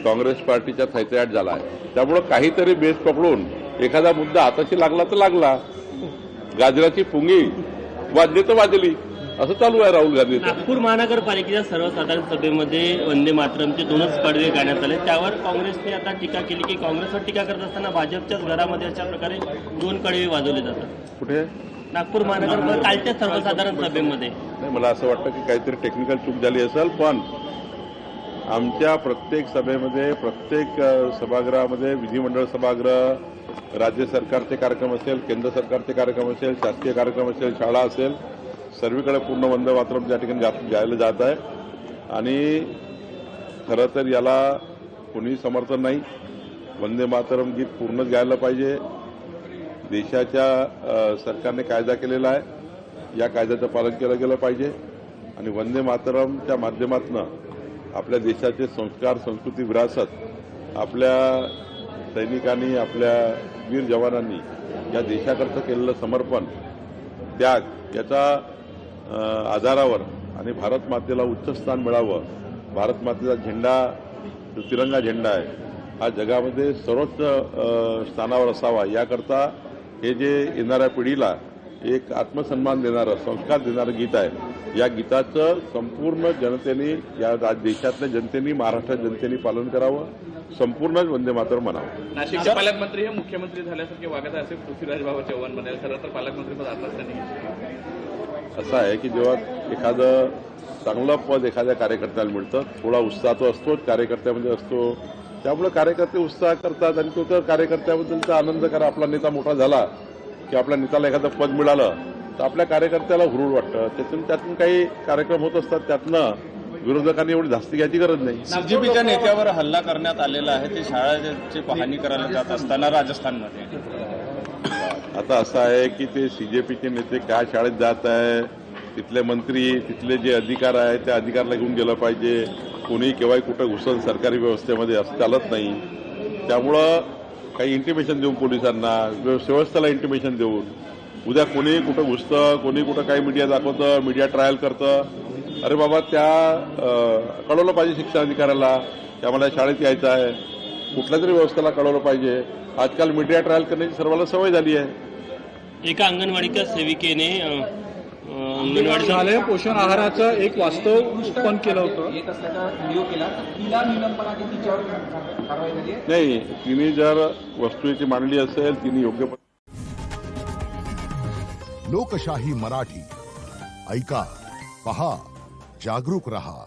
काँग्रेस पार्टीच्या थैथयाट झाला आहे. त्यामुळे काहीतरी बेस पकडून एखादा मुद्दा हाताशी लागला तर लागला, गाजराची पुंगी वाजली तर वाजली, असं चालू आहे राहुल गांधी. नागपूर महानगरपालिकेच्या सर्वसाधारण सभेमध्ये वंदे मातरमचे 2च कडवे गाण्यात आले. त्यावर काँग्रेसने आता टीका केली की काँग्रेसवर टीका करत असताना भाजपच्याच घरामध्ये अशा प्रकारे 2 कडवे वाजवले जातात. कुठे? नागपूर महानगरपालिका कालच्या सर्वसाधारण सभेमध्ये. नाही, मला असं वाटतं की काहीतरी टेक्निकल चूक झाली असेल, पण आमच्या प्रत्येक सभेमध्ये, प्रत्येक सभागृहामध्ये, विधिमंडळ सभागृह, राज्य सरकारचे कार्यक्रम असेल, केंद्र सरकारचे कार्यक्रम असेल, शासकीय कार्यक्रम असेल, शाळा असेल, सर्वीकडे पूर्ण वंदे मातरम त्या ठिकाणी गायलं जात आहे. आणि खरं तर याला कोणी समर्थन नाही. वंदे मातरम गीत पूर्णच गायला पाहिजे. देशाच्या सरकारने कायदा केलेला आहे, या कायद्याचं पालन केलं गेलं पाहिजे. आणि वंदे मातरमच्या माध्यमातून आपल्या देशाचे संस्कार, संस्कृती, विरासत आपल्या सैनिकांनी, आपल्या वीर जवानांनी या देशाकरता केलेलं समर्पण, त्याग याचा आधारावर आणि भारत मातेला उच्च स्थान मिळावं, भारत मातेचा झेंडा जो तिरंगा झेंडा आहे हा जगामध्ये सर्वोच्च स्थानावर असावा, याकरता हे जे येणाऱ्या पिढीला एक आत्मसन्मान देणारं, संस्कार देणारं गीत आहे. या गीताचं संपूर्ण जनतेने, या देशातल्या जनतेने, महाराष्ट्रात जनतेने पालन करावं, संपूर्ण वंदे मातरम म्हणावं. नाशिकचे पालकमंत्री हे मुख्यमंत्री झाल्यासारखे वागत आहे असे पृथ्वीराज बाबा चव्हाण म्हणाले. खरं तर पालकमंत्रीपद आताच त्यांनी घेतलं. असं आहे की जेव्हा एखादं चांगलं पद एखाद्या कार्यकर्त्याला मिळतं, थोडा उत्साह तो असतोच, कार्यकर्त्यामध्ये असतो. त्यामुळे कार्यकर्ते उत्साह करतात आणि तो तर कार्यकर्त्याबद्दलचा आनंद करा. आपला नेता मोठा झाला की आपल्या नेत्याला एखादं पद मिळालं तर आपल्या कार्यकर्त्याला हुरूर वाटतं. त्यातून काही कार्यक्रम होत असतात, त्यातनं विरोधकांनी एवढी धास्ती घ्यायची गरज नाही. बीजेपीच्या नेत्यावर हल्ला करण्यात आलेला आहे, ते शाळेची पाहणी करायला जात असताना राजस्थानमध्ये. आता असं आहे की ते सीजेपीचे नेते काय शाळेत जात आहे, तिथले मंत्री, तिथले जे अधिकार आहेत त्या अधिकाराला घेऊन गेलं पाहिजे. कोणी केव्हाही कुठं घुसल सरकारी व्यवस्थेमध्ये असं चालत नाही. त्यामुळं काही इंटिमेशन देऊन पोलिसांना, व्यवस्थेला इंटिमेशन देऊन, उद्या कोणी कुठं घुसतं, कोणी कुठं काही मीडिया दाखवतं, मीडिया ट्रायल करतं, अरे बाबा त्या कळवलं पाहिजे शिक्षणाधिकाऱ्याला की आम्हाला शाळेत यायचं आहे. कुठल्या तरी व्यवस्थेला कळवलं पाहिजे. आजकाल मीडिया ट्रायल करण्याची सर्वांना सवय झाली आहे. एका अंगणवाडीच्या सेविकेने शालेय पोषण आहाराचं एक वास्तव उत्पन्न केलं होतं. नाही, तिने जर वस्तूची मांडली असेल, तिने योग्य. लोकशाही मराठी ऐका, पहा, जागरूक रहा.